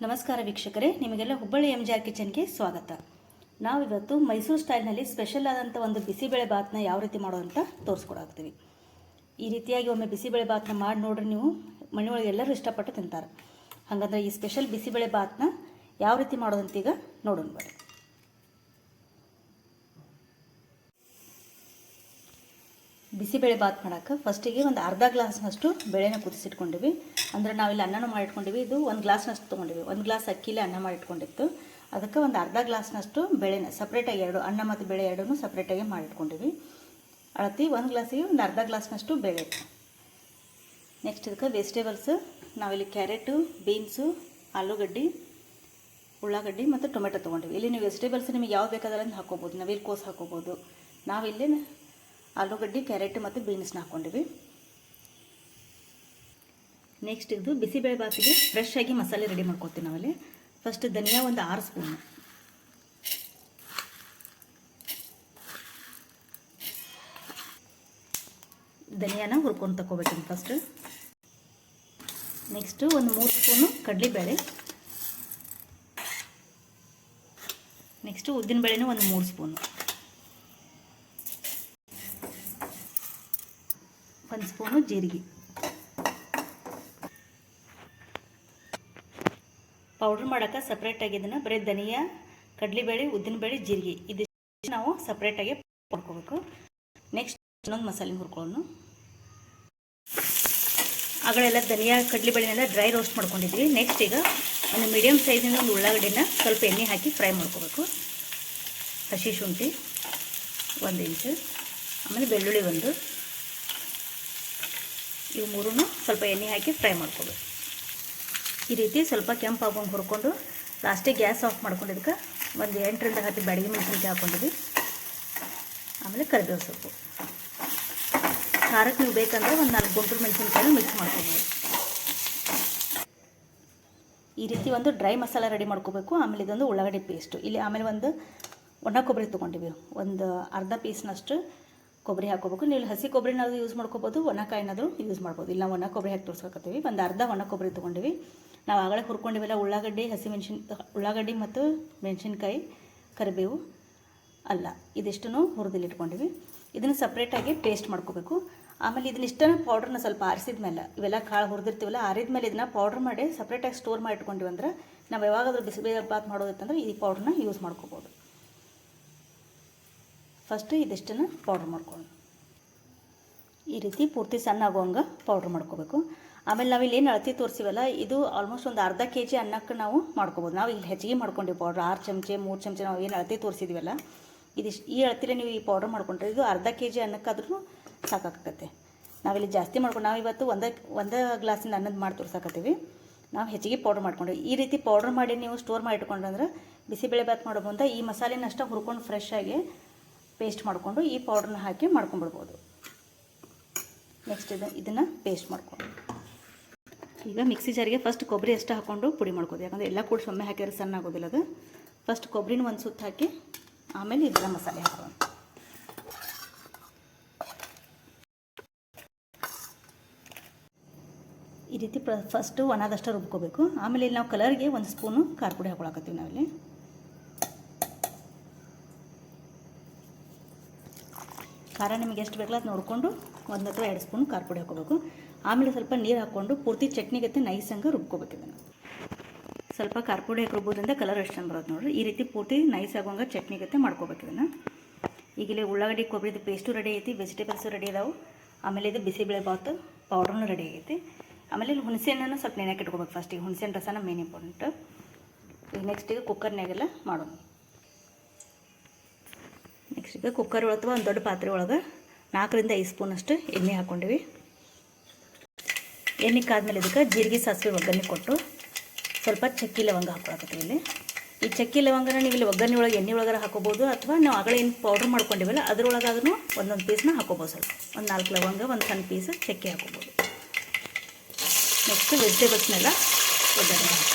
ನಮಸ್ಕಾರ ವೀಕ್ಷಕರೇ, ನಿಮಗೆಲ್ಲ ಹುಬ್ಬಳ್ಳಿ MJR ಕಿಚನ್ಗೆ ಸ್ವಾಗತ. ನಾವಿವತ್ತು ಮೈಸೂರು ಸ್ಟೈಲ್ನಲ್ಲಿ ಸ್ಪೆಷಲ್ ಆದಂಥ ಒಂದು ಬಿಸಿಬೇಳೆ ಬಾತ್ನ ಯಾವ ರೀತಿ ಮಾಡೋದು ಅಂತ ತೋರಿಸ್ಕೊಡಾಗ್ತೀವಿ. ಈ ರೀತಿಯಾಗಿ ಒಮ್ಮೆ ಬಿಸಿಬೇಳೆ ಬಾತ್ನ ಮಾಡಿ ನೋಡ್ರಿ, ನೀವು ಮನೆ ಒಳಗೆ ಎಲ್ಲರೂ ಇಷ್ಟಪಟ್ಟು ತಿಂತಾರೆ. ಹಾಗಂದ್ರೆ ಈ ಸ್ಪೆಷಲ್ ಬಿಸಿಬೇಳೆ ಬಾತ್ನ ಯಾವ ರೀತಿ ಮಾಡೋದಂತ ಈಗ ನೋಡೋಣ ಬರ್ರಿ. ಬಿಸಿಬೇಳೆ ಬಾತ್ ಮಾಡೋಕ್ಕೆ ಫಸ್ಟಿಗೆ ಒಂದು ಅರ್ಧ ಗ್ಲಾಸ್ನಷ್ಟು ಬೇಳೆನ ಕುದಿಸಿಟ್ಕೊಂಡಿವಿ. ಅಂದರೆ ನಾವಿಲ್ಲಿ ಅನ್ನನೂ ಮಾಡಿಟ್ಕೊಂಡಿವಿ. ಇದು ಒಂದು ಗ್ಲಾಸ್ನಷ್ಟು ತೊಗೊಂಡಿವಿ. ಒಂದು ಗ್ಲಾಸ್ ಅಕ್ಕಿಲಿ ಅನ್ನ ಮಾಡಿಟ್ಕೊಂಡಿತ್ತು. ಅದಕ್ಕೆ ಒಂದು ಅರ್ಧ ಗ್ಲಾಸ್ನಷ್ಟು ಬೇಳೆನ ಸಪ್ರೇಟಾಗಿ ಅನ್ನ ಮತ್ತು ಬೇಳೆ ಎರಡೂ ಸಪ್ರೇಟಾಗಿ ಮಾಡಿಟ್ಕೊಂಡಿವಿ. ಅಳತಿ ಒಂದು ಗ್ಲಾಸಿಗೆ ಒಂದು ಅರ್ಧ ಗ್ಲಾಸ್ನಷ್ಟು ಬೇಳೆ. ನೆಕ್ಸ್ಟ್ ಇದಕ್ಕೆ ವೆಜಿಟೇಬಲ್ಸ್ ನಾವಿಲ್ಲಿ ಕ್ಯಾರೆಟು, ಬೀನ್ಸು, ಆಲೂಗಡ್ಡೆ, ಉಳ್ಳಾಗಡ್ಡಿ ಮತ್ತು ಟೊಮೆಟೊ ತೊಗೊಂಡಿವಿ. ಇಲ್ಲಿ ನೀವು ವೆಜಿಟೇಬಲ್ಸ್ ನಿಮಗೆ ಯಾವ್ದು ಬೇಕಾದ್ರೆ ಹಾಕೋಬೋದು. ನವಿಲುಕೋಸು ಹಾಕೋಬೋದು. ನಾವಿಲ್ಲಿ ಆಲೂಗಡ್ಡೆ, ಕ್ಯಾರೆಟ್ ಮತ್ತು ಬೀನ್ಸ್ನ ಹಾಕ್ಕೊಂಡಿವಿ. ನೆಕ್ಸ್ಟ್ ಇದು ಬಿಸಿಬೇಳೆ ಬಾತಿಗೆ ಫ್ರೆಶ್ ಆಗಿ ಮಸಾಲೆ ರೆಡಿ ಮಾಡ್ಕೊತೀವಿ. ನಾವಲ್ಲಿ ಫಸ್ಟ್ ಧನಿಯಾ ಒಂದು 6 ಸ್ಪೂನ್, ಧನಿಯಾನ ಹುರ್ಕೊಂಡು ತಗೋಬೇಕು ಫಸ್ಟ್. ನೆಕ್ಸ್ಟು ಒಂದು 3 ಸ್ಪೂನು ಕಡಲೆಬೇಳೆ. ನೆಕ್ಸ್ಟು ಉದ್ದಿನಬೇಳೆನೂ ಒಂದು 3 ಸ್ಪೂನು, 1 ಸ್ಪೂನು ಜೀರಿಗೆ, ಪೌಡ್ರ್ ಮಾಡೋಕ್ಕೆ ಸಪ್ರೇಟಾಗಿ ಇದನ್ನು ಬರೀ ಧನಿಯಾ, ಕಡಲೆಬೇಳೆ, ಉದ್ದಿನಬೇಳೆ, ಜೀರಿಗೆ ಇದಿಷ್ಟು ನಾವು ಸಪ್ರೇಟಾಗಿ ಮಾಡ್ಕೋಬೇಕು. ನೆಕ್ಸ್ಟ್ ಇನ್ನೊಂದು ಮಸಾಲೆ ಹುರ್ಕೊಳ್ಳೋಣ. ಆಗಳೆಲ್ಲ ಧನಿಯಾ, ಕಡಲೆಬೇಳೆನೆಲ್ಲ ಡ್ರೈ ರೋಸ್ಟ್ ಮಾಡ್ಕೊಂಡಿದ್ವಿ. ನೆಕ್ಸ್ಟ್ ಈಗ ಒಂದು ಮೀಡಿಯಮ್ ಸೈಜಿನ ಒಂದು ಉಳ್ಳಾಗಡ್ಡಿನ ಸ್ವಲ್ಪ ಎಣ್ಣೆ ಹಾಕಿ ಫ್ರೈ ಮಾಡ್ಕೋಬೇಕು. ಹಸಿ ಶುಂಠಿ 1 ಇಂಚು, ಆಮೇಲೆ ಬೆಳ್ಳುಳ್ಳಿ 1, ಇವು 3 ಸ್ವಲ್ಪ ಎಣ್ಣೆ ಹಾಕಿ ಫ್ರೈ ಮಾಡ್ಕೋಬೇಕು. ಈ ರೀತಿ ಸ್ವಲ್ಪ ಕೆಂಪಾಗೊಂಡು ಹುರ್ಕೊಂಡು ಲಾಸ್ಟಿಗೆ ಗ್ಯಾಸ್ ಆಫ್ ಮಾಡ್ಕೊಂಡಿದ್ದಕ್ಕೆ ಒಂದು 8ರಿಂದ 10 ಬ್ಯಾಡಗಿ ಮೆಣಸಿನ್ಕಾಯಿ ಹಾಕ್ಕೊಂಡಿದ್ವಿ. ಆಮೇಲೆ ಕರಿಬೇವು ಸೊಪ್ಪು. ಖಾರಕ್ಕೆ ನೀವು ಬೇಕಂದ್ರೆ ಒಂದು 4 ಗುಂಟೂರು ಮೆಣಸಿನ್ಕಾಯಿನ ಮಿಕ್ಸ್ ಮಾಡ್ಕೊಬೋದು. ಈ ರೀತಿ ಒಂದು ಡ್ರೈ ಮಸಾಲ ರೆಡಿ ಮಾಡ್ಕೋಬೇಕು. ಆಮೇಲೆ ಇದೊಂದು ಉಳ್ಳಾಗಡ್ಡಿ ಪೇಸ್ಟು. ಇಲ್ಲಿ ಆಮೇಲೆ ಒಂದು ಒಣ ಕೊಬ್ಬರಿ ತೊಗೊಂಡಿವಿ. ಒಂದು ಅರ್ಧ ಪೀಸ್ನಷ್ಟು ಕೊಬ್ಬರಿ ಹಾಕೋಬೇಕು. ನೀವು ಹಸಿ ಕೊಬ್ಬರಿನಾದ್ರೂ ಯೂಸ್ ಮಾಡ್ಕೋಬೋದು, ಒಣಕಾಯಿನಾದರೂ ಯೂಸ್ ಮಾಡ್ಬೋದು. ಇಲ್ಲ ಒಣ ಕೊಬ್ಬರಿ ಹಾಕಿ ತೋರಿಸ್ಕೊತೀವಿ. ಒಂದು ಅರ್ಧ ಒಣ ಕೊಬ್ಬರಿ ತೊಗೊಂಡಿವಿ. ನಾವು ಆಗಲೇ ಹುರ್ಕೊಂಡಿವೆಲ್ಲ ಉಳ್ಳಾಗಡ್ಡಿ, ಉಳ್ಳಾಗಡ್ಡಿ ಮತ್ತು ಮೆಣಸಿನ್ಕಾಯಿ, ಕರಿಬೇವು, ಅಲ್ಲ ಇದಿಷ್ಟನ್ನು ಹುರಿದಿಲ್ಲಿ ಇಟ್ಕೊಂಡಿವಿ. ಇದನ್ನು ಸಪ್ರೇಟಾಗಿ ಪೇಸ್ಟ್ ಮಾಡ್ಕೋಬೇಕು. ಆಮೇಲೆ ಇದನ್ನಿಷ್ಟನ್ನು ಪೌಡ್ರನ್ನ ಸ್ವಲ್ಪ ಆರಿಸಿದ ಮೇಲೆ, ಇವೆಲ್ಲ ಕಾಳು ಹುರಿದಿರ್ತೀವಲ್ಲ, ಆರಿದ ಮೇಲೆ ಇದನ್ನು ಪೌಡ್ರ್ ಮಾಡಿ ಸಪ್ರೇಟಾಗಿ ಸ್ಟೋರ್ ಮಾಡಿ ಇಟ್ಕೊಂಡಿವಿ. ಅಂದ್ರೆ ನಾವು ಯಾವಾಗಾದ್ರೂ ಬಿಸಿಬೇಳೆ ಬಾತ್ ಮಾಡೋದಿತ್ತಂದ್ರೆ ಈ ಪೌಡ್ರನ್ನ ಯೂಸ್ ಮಾಡ್ಕೋಬೋದು. ಫಸ್ಟ್ ಇದಿಷ್ಟನ್ನು ಪೌಡ್ರ್ ಮಾಡ್ಕೊಂಡು ಈ ರೀತಿ ಪೂರ್ತಿ ಸಣ್ಣ ಆಗೋಂಗೆ ಪೌಡ್ರ್ ಮಾಡ್ಕೋಬೇಕು. ಆಮೇಲೆ ನಾವಿಲ್ಲಿ ಏನು ಅಳತೆ ತೋರಿಸಿವಲ್ಲ, ಇದು ಆಲ್ಮೋಸ್ಟ್ ಒಂದು ಅರ್ಧ kg ಅನ್ನಕ್ಕೆ ನಾವು ಮಾಡ್ಕೋಬೋದು. ನಾವು ಇಲ್ಲಿ ಹೆಚ್ಚಿಗೆ ಮಾಡ್ಕೊಂಡಿವಿ ಪೌಡ್ರ್. 6 ಚಮಚೆ 3 ಚಮಚೆ ನಾವು ಏನು ಅಳತೆ ತೋರಿಸಿದ್ವಲ್ಲ, ಈ ಅಳತೆಲೆ ನೀವು ಈ ಪೌಡ್ರ್ ಮಾಡ್ಕೊಂಡ್ರೆ ಇದು ಅರ್ಧ kg ಅನ್ನಕ್ಕಾದ್ರೂ ಸಾಕಾಗತ್ತೆ. ನಾವಿಲ್ಲಿ ಜಾಸ್ತಿ ಮಾಡ್ಕೊಂಡು ನಾವಿವತ್ತು ಒಂದು ಗ್ಲಾಸಿಂದ ಅನ್ನದ ಮಾಡಿ ತೋರ್ಸಾಕತ್ತೀವಿ. ನಾವು ಹೆಚ್ಚಿಗೆ ಪೌಡ್ರ್ ಮಾಡ್ಕೊಂಡ್ವಿ. ಈ ರೀತಿ ಪೌಡ್ರ್ ಮಾಡಿ ನೀವು ಸ್ಟೋರ್ ಮಾಡಿ ಇಟ್ಕೊಂಡ್ರೆ ಬಿಸಿಬೇಳೆ ಬಾತ್ ಮಾಡೋ ಮುಂದೆ ಈ ಮಸಾಲೆನ ಅಷ್ಟೇ ಹುರ್ಕೊಂಡು ಫ್ರೆಶ್ ಆಗಿ ಪೇಸ್ಟ್ ಮಾಡಿಕೊಂಡು ಈ ಪೌಡ್ರನ್ನ ಹಾಕಿ ಮಾಡ್ಕೊಂಡ್ಬಿಡ್ಬೋದು. ನೆಕ್ಸ್ಟ್ ಇದನ್ನು ಪೇಸ್ಟ್ ಮಾಡ್ಕೊಂಡು ಈಗ ಮಿಕ್ಸಿ ಜಾರಿಗೆ ಫಸ್ಟ್ ಕೊಬ್ಬರಿ ಅಷ್ಟು ಹಾಕ್ಕೊಂಡು ಪುಡಿ ಮಾಡ್ಕೋದು. ಯಾಕಂದರೆ ಎಲ್ಲ ಕೂಡ ಸೊಮ್ಮೆ ಹಾಕಿದ್ರೆ ಸಣ್ಣ ಆಗೋದಿಲ್ಲ ಅದು. ಫಸ್ಟ್ ಕೊಬ್ಬರಿನ ಒಂದು ಸುತ್ತು ಹಾಕಿ ಆಮೇಲೆ ಇದನ್ನ ಮಸಾಲೆ ಹಾಕೋಣ. ಈ ರೀತಿ ಫಸ್ಟು ಒಣದಷ್ಟು ರುಬ್ಕೋಬೇಕು. ಆಮೇಲೆ ಇಲ್ಲಿ ನಾವು ಕಲರ್ಗೆ 1 ಸ್ಪೂನು ಖಾರ ಪುಡಿ ಹಾಕೊಳಕತ್ತೀವಿ. ನಾವಿಲ್ಲಿ ಖಾರ ನಿಮಗೆ ಎಷ್ಟು ಬೇಕಲ್ಲ ಅದು ನೋಡಿಕೊಂಡು 1 ಅಥವಾ 2 ಸ್ಪೂನ್ ಖಾರ ಪುಡಿ ಹಾಕೋಬೇಕು. ಆಮೇಲೆ ಸ್ವಲ್ಪ ನೀರು ಹಾಕ್ಕೊಂಡು ಪೂರ್ತಿ ಚಟ್ನಿಗತ್ತೆ ನೈಸಂಗೆ ರುಬ್ಕೋಬೇಕು. ಇದನ್ನು ಸ್ವಲ್ಪ ಖಾರ ಪುಡಿ ಹಾಕಿ ರುಬ್ಬೋದ್ರಿಂದ ಕಲರ್ ಎಷ್ಟು ಚಂದ ಬರೋದು ನೋಡಿರಿ. ಈ ರೀತಿ ಪೂರ್ತಿ ನೈಸ್ ಆಗೋಂಗೆ ಚಟ್ನಿಗತ್ತೆ ಮಾಡ್ಕೋಬೇಕು. ಇದನ್ನು ಈಗಲೇ ಉಳ್ಳಾಗಡ್ಡಿ ಕೊಬ್ಬರಿದು ಪೇಸ್ಟು ರೆಡಿ ಐತಿ, ವೆಜಿಟೇಬಲ್ಸು ರೆಡಿ ಇದಾವೆ. ಆಮೇಲೆ ಇದು ಬಿಸಿಬೇಳೆ ಬಾತ್ ಪೌಡ್ರೂ ರೆಡಿ ಆಗೈತಿ. ಆಮೇಲೆ ಇಲ್ಲಿ ಹುಣಸೆಹಣ್ಣನ್ನು ಸ್ವಲ್ಪ ನೆನೆಯಾಕೆ ಇಟ್ಕೋಬೇಕು. ಫಸ್ಟಿಗೆ ಹುಣಸೆಹಣ್ಣು ರಸನ ಮೇನ್ ಇಂಪಾರ್ಟೆಂಟು. ಈಗ ನೆಕ್ಸ್ಟ್ ಈಗ ಕುಕ್ಕರ್ನಾಗೆಲ್ಲ ಮಾಡೋಣ. ನೆಕ್ಸ್ಟ್ ಈಗ ಕುಕ್ಕರ್ ಒಳಗೆ ಅಥವಾ ಒಂದು ದೊಡ್ಡ ಪಾತ್ರೆ ಒಳಗೆ 4ರಿಂದ 5 ಸ್ಪೂನಷ್ಟು ಎಣ್ಣೆ ಹಾಕ್ಕೊಂಡಿವಿ. ಎಣ್ಣೆ ಕಾದ್ಮೇಲೆ ಇದಕ್ಕೆ ಜೀರಿಗೆ, ಸಾಸಿವೆ ಒಗ್ಗರಣೆ ಕೊಟ್ಟು ಸ್ವಲ್ಪ ಚಕ್ಕಿ ಲವಂಗ ಹಾಕೊಳಕತ್ತೀವಿ. ಇಲ್ಲಿ ಈ ಚಕ್ಕಿ ಲವಂಗನ ನೀವು ಇಲ್ಲಿ ಒಗ್ಗರಣೆ ಒಳಗೆ ಎಣ್ಣೆ ಒಳಗಾರ ಹಾಕೋಬೋದು, ಅಥವಾ ನಾವು ಆಗಲೇ ಏನು ಪೌಡ್ರ್ ಮಾಡ್ಕೊಂಡಿವಲ್ಲ ಅದರೊಳಗಾದ್ರೂ ಒಂದೊಂದು ಪೀಸ್ನ ಹಾಕೋಬೋದು. ಸ್ವಲ್ಪ ಒಂದು 4 ಲವಂಗ, ಒಂದು ಸಣ್ಣ ಪೀಸ್ ಚಕ್ಕಿ ಹಾಕೋಬೋದು. ನೆಕ್ಸ್ಟ್ ವೆಜಿಟೇಬಲ್ಸ್ನೆಲ್ಲ ಒಗ್ಗರಣೆ ಹಾಕಿ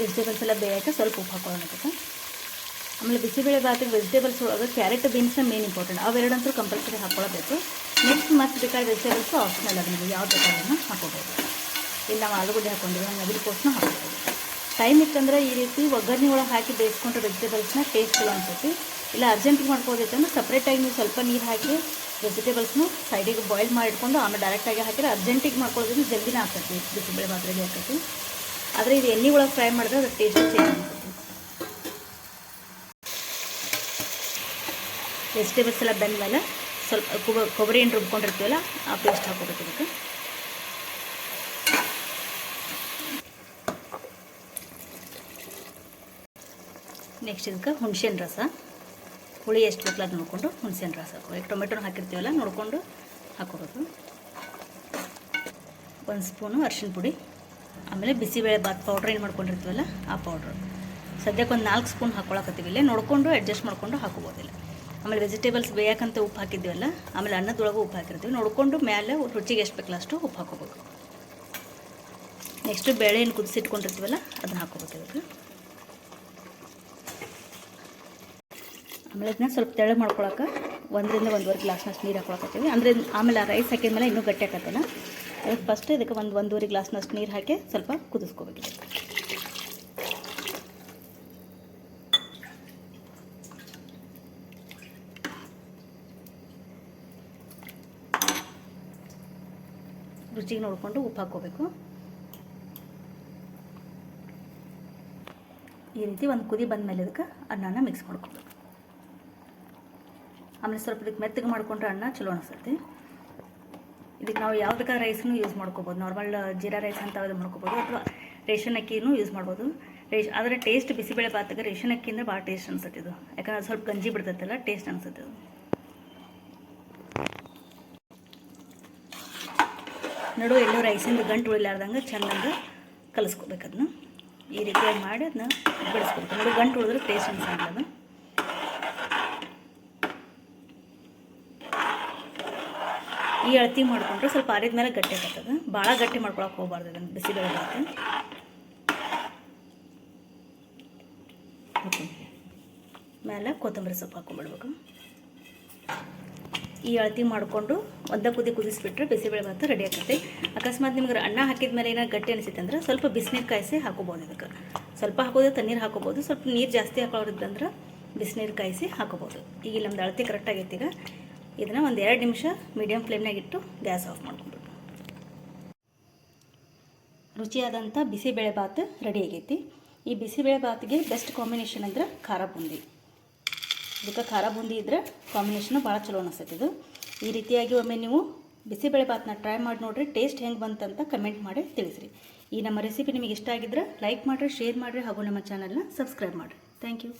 ವೆಜಿಟೇಬಲ್ಸ್ ಎಲ್ಲ ಬೇಯಕ್ಕೆ ಸ್ವಲ್ಪ ಉಪ್ಪು ಹಾಕೊಳ್ಳೋಣ. ಆಮೇಲೆ ಬಿಸಿಬೇಳೆ ಬಾತಿಗೆ ವೆಜಿಟೇಬಲ್ಸ್ ಒಳಗೆ ಕ್ಯಾರೆಟ್, ಬೀನ್ಸ್ನ ಮೇನ್ ಇಂಪಾರ್ಟೆಂಟ್. ಅವೆರಡಂತೂ ಕಂಪಲ್ಸರಿ ಹಾಕ್ಕೊಳ್ಳಬೇಕು. ನೆಕ್ಸ್ಟ್ ಮತ್ತೆ ಬೇಕಾದ ವೆಜಿಟೇಬಲ್ಸು ಆಪ್ಷನಲ್. ಅದು ನೀವು ಯಾವ ಬೇಕಾದ್ರೂ ಹಾಕೋಬೋದು. ಇಲ್ಲಿ ನಾವು ಆಲೂಗಡ್ಡೆ ಹಾಕೊಂಡಿವಿ ಹಂಗೆ ಅದಕ್ಕೋಸ್ಕರ ಹಾಕ್ಬೋದು. ಟೈಮ್ ಇತ್ತಂದ್ರೆ ಈ ರೀತಿ ಒಗ್ಗರಣೆ ಒಳಗೆ ಹಾಕಿ ಬೇಯಿಸ್ಕೊಂಡ್ರೆ ವೆಜಿಟೇಬಲ್ಸ್ನ ಟೇಸ್ಟ್ ಚಲೋ ಅನ್ಸುತ್ತೆ. ಇಲ್ಲ ಅರ್ಜೆಂಟಿಗೆ ಮಾಡ್ಕೋದೈತಂದ್ರೆ ಸಪ್ರೇಟಾಗಿ ನೀವು ಸ್ವಲ್ಪ ನೀರು ಹಾಕಿ ವೆಜಿಟೇಬಲ್ಸ್ನು ಸೈಡಿಗೆ ಬಾಯ್ಲ್ ಮಾಡಿಟ್ಕೊಂಡು ಆಮೇಲೆ ಡೈರೆಕ್ಟಾಗಿ ಹಾಕಿದ್ರೆ ಅರ್ಜೆಂಟಿಗೆ ಮಾಡ್ಕೊಳ್ಳೋದ್ರಿಂದ ಜಲ್ದಿನೇ ಆಗ್ತೈತಿ ಬಿಸಿಬೇಳೆ ಭಾತ್ ರೆಡಿ ಆಗ್ತೈತಿ. ಆದರೆ ಇದು ಎಣ್ಣೆ ಒಳಗೆ ಫ್ರೈ ಮಾಡಿದ್ರೆ ಅದು ಟೇಸ್ಟ್ ಚೇಂಜ್ ಅನ್ಸುತ್ತೆ. ವೆಜಿಟೇಬಲ್ಸ್ ಎಲ್ಲ ಬೆಂದಮೇಲೆ ಸ್ವಲ್ಪ ಕೊಬ್ಬರಿ ಎಣ್ಣೆ ರುಬ್ಕೊಂಡಿರ್ತೀವಲ್ಲ ಆ ಪೇಸ್ಟ್ ಹಾಕೋಬೇಕು ಇದಕ್ಕೆ. ನೆಕ್ಸ್ಟ್ ಇದಕ್ಕೆ ಹುಣಸೆಹಣ್ಣು ರಸ, ಹುಳಿ ಎಷ್ಟು ಬೇಕಲ್ಲ ಅದು ನೋಡಿಕೊಂಡು ಹುಣಸೆಹಣ್ಣು ರಸ ಹಾಕೋಬೇಕು. ಟೊಮೆಟೊನ ಹಾಕಿರ್ತೀವಲ್ಲ ನೋಡಿಕೊಂಡು ಹಾಕೋಬೇಕು. 1 ಸ್ಪೂನು ಅರಿಶಿನ ಪುಡಿ, ಆಮೇಲೆ ಬಿಸಿಬೇಳೆ ಭಾತ್ ಪೌಡ್ರ್ ಏನು ಮಾಡ್ಕೊಂಡಿರ್ತೀವಲ್ಲ ಆ ಪೌಡ್ರು ಸದ್ಯಕ್ಕೆ ಒಂದು 4 ಸ್ಪೂನ್ ಹಾಕ್ಕೊಳಕತ್ತೀವಿ. ಇಲ್ಲೇ ನೋಡಿಕೊಂಡು ಅಡ್ಜಸ್ಟ್ ಮಾಡಿಕೊಂಡು ಹಾಕೋಬೋದಿಲ್ಲ. ಆಮೇಲೆ ವೆಜಿಟೇಬಲ್ಸ್ ಬೇಯಕ್ಕಂತ ಉಪ್ಪು ಹಾಕಿದ್ದೀವಲ್ಲ, ಆಮೇಲೆ ಅನ್ನದೊಳಗೂ ಉಪ್ಪು ಹಾಕಿರ್ತೀವಿ ನೋಡಿಕೊಂಡು ಮೇಲೆ ರುಚಿಗೆ ಎಷ್ಟು ಬೇಕಲ್ಲ ಅಷ್ಟು ಉಪ್ಪು ಹಾಕೋಬೇಕು. ನೆಕ್ಸ್ಟು ಬೇಳೆ ಏನು ಕುದಿಸಿಟ್ಕೊಂಡಿರ್ತೀವಲ್ಲ ಅದನ್ನು ಹಾಕೋಬೇಕು ಇದಕ್ಕೆ. ಆಮೇಲೆ ಇದನ್ನ ಸ್ವಲ್ಪ ತೆಳು ಮಾಡ್ಕೊಳಕ್ಕೆ 1 ರಿಂದ 1.5 ಗ್ಲಾಸ್ನಷ್ಟು ನೀರು ಹಾಕೊಳಕತ್ತೀವಿ. ಅಂದರೆ ಆಮೇಲೆ ಆ ರೈಸ್ ಹಾಕಿದ್ಮೇಲೆ ಇನ್ನೂ ಗಟ್ಟಿ ಆಕತ್ತಲ್ಲ. ಅದಕ್ಕೆ ಫಸ್ಟ್ ಇದಕ್ಕೆ 1-1.5 ಗ್ಲಾಸ್ನಷ್ಟು ನೀರು ಹಾಕಿ ಸ್ವಲ್ಪ ಕುದಿಸ್ಕೋಬೇಕು. ರುಚಿಗೆ ನೋಡಿಕೊಂಡು ಉಪ್ಪು ಹಾಕ್ಕೋಬೇಕು. ಈ ರೀತಿ ಒಂದು ಕುದಿ ಬಂದಮೇಲೆ ಇದಕ್ಕೆ ಅನ್ನನ ಮಿಕ್ಸ್ ಮಾಡ್ಕೋಬೇಕು. ಆಮೇಲೆ ಸ್ವಲ್ಪ ಇದಕ್ಕೆ ಮೆತ್ತಗೆ ಮಾಡ್ಕೊಂಡ್ರೆ ಅನ್ನ ಚಲೋ ಅನಿಸುತ್ತೆ. ಇದಕ್ಕೆ ನಾವು ಯಾವ ಬೇಕಾದ್ರೆ ರೈಸ್ನೂ ಯೂಸ್ ಮಾಡ್ಕೋಬೋದು. ನಾರ್ಮಲ್ ಜೀರಾ ರೈಸ್ ಅಂತ ಅದು ಮಾಡ್ಕೋಬೋದು, ಅಥವಾ ರೇಷನ್ ಅಕ್ಕಿನೂ ಯೂಸ್ ಮಾಡ್ಬೋದು. ಆದರೆ ಟೇಸ್ಟ್ ಬಿಸಿಬೇಳೆ ಭಾತಿಗೆ ರೇಷನ್ ಅಕ್ಕಿ ಅಂದರೆ ಭಾಳ ಟೇಸ್ಟ್ ಅನ್ಸುತ್ತೆ ಇದು. ಯಾಕಂದ್ರೆ ಅದು ಸ್ವಲ್ಪ ಗಂಜಿ ಬಿಡ್ತೈತಲ್ಲ, ಟೇಸ್ಟ್ ಅನಿಸುತ್ತೆ ಅದು. ನಡು ಎಲ್ಲೂ ರೈಸಿಂದ ಗಂಟು ಉಳಿಲಾರ್ದಂಗೆ ಚೆಂದಂಗೆ ಕಲಿಸ್ಕೋಬೇಕು. ಅದನ್ನ ಈ ರೀತಿಯಾಗಿ ಮಾಡಿ ಅದನ್ನ ಬಿಡಿಸ್ಬೇಕು. ನಡು ಗಂಟು ಉಳಿದ್ರೆ ಟೇಸ್ಟ್ ಅನ್ಸಂಗಿಲ್ಲ ಅದು. ಈ ಅಳತಿ ಮಾಡಿಕೊಂಡ್ರೆ ಸ್ವಲ್ಪ ಆರಿದ ಮೇಲೆ ಗಟ್ಟಿ ಆಗ್ತದೆ. ಭಾಳ ಗಟ್ಟಿ ಮಾಡ್ಕೊಳಕ್ಕೆ ಹೋಗ್ಬಾರ್ದು ಅದನ್ನು ಬಿಸಿಬೇಳೆ ಭಾತ್. ಮೇಲೆ ಕೊತ್ತಂಬರಿ ಸೊಪ್ಪು ಹಾಕೊಂಡ್ಬಿಡ್ಬೇಕು. ಈ ಅಳತಿ ಮಾಡಿಕೊಂಡು ಒಂದೇ ಕುದಿಸ್ಬಿಟ್ರೆ ಬಿಸಿಬೇಳೆ ಭಾತ್ ರೆಡಿ ಆಗ್ತೈತೆ. ಅಕಸ್ಮಾತ್ ನಿಮ್ಗೆ ಅನ್ನ ಹಾಕಿದ ಮೇಲೆ ಏನಾರು ಗಟ್ಟಿ ಅನಿಸುತ್ತೆ ಅಂದ್ರೆ ಸ್ವಲ್ಪ ಬಿಸಿನೀರು ಕಾಯಿಸಿ ಹಾಕೋಬೋದು. ಇದಕ್ಕೆ ಸ್ವಲ್ಪ ಹಾಕೋದು ತಣ್ಣೀರು ಹಾಕೋಬೋದು. ಸ್ವಲ್ಪ ನೀರು ಜಾಸ್ತಿ ಹಾಕೊಳ್ಳೋದ್ರಂದ್ರೆ ಬಿಸಿನೀರು ಕಾಯಿಸಿ ಹಾಕೋಬೋದು. ಈಗ ನಮ್ದು ಅಳತಿ ಕರೆಕ್ಟ್ ಆಗೈತೆ. ಈಗ ಇದನ್ನು ಒಂದು 2 ನಿಮಿಷ ಮೀಡಿಯಮ್ ಫ್ಲೇಮ್ನಾಗ ಇಟ್ಟು ಗ್ಯಾಸ್ ಆಫ್ ಮಾಡ್ಕೊಂಡ್ಬಿಟ್ಟು ರುಚಿಯಾದಂಥ ಬಿಸಿಬೇಳೆ ಭಾತ್ ರೆಡಿ ಆಗೈತಿ. ಈ ಬಿಸಿಬೇಳೆ ಭಾತಿಗೆ ಬೆಸ್ಟ್ ಕಾಂಬಿನೇಷನ್ ಅಂದ್ರೆ ಖಾರ ಬೂಂದಿ. ಇದಕ್ಕೆ ಖಾರ ಬೂಂದಿ ಇದ್ದರೆ ಕಾಂಬಿನೇಷನ್ ಭಾಳ ಚಲೋ ಅನಿಸ್ತೈತೆ ಇದು. ಈ ರೀತಿಯಾಗಿ ಒಮ್ಮೆ ನೀವು ಬಿಸಿಬೇಳೆ ಭಾತನ್ನ ಟ್ರೈ ಮಾಡಿ ನೋಡಿರಿ. ಟೇಸ್ಟ್ ಹೆಂಗೆ ಬಂತಂತ ಕಮೆಂಟ್ ಮಾಡಿ ತಿಳಿಸ್ರಿ. ಈ ನಮ್ಮ ರೆಸಿಪಿ ನಿಮಗೆ ಇಷ್ಟ ಆಗಿದ್ರೆ ಲೈಕ್ ಮಾಡಿರಿ, ಶೇರ್ ಮಾಡಿರಿ ಹಾಗೂ ನಮ್ಮ ಚಾನಲ್ನ ಸಬ್ಸ್ಕ್ರೈಬ್ ಮಾಡಿರಿ. Thank you.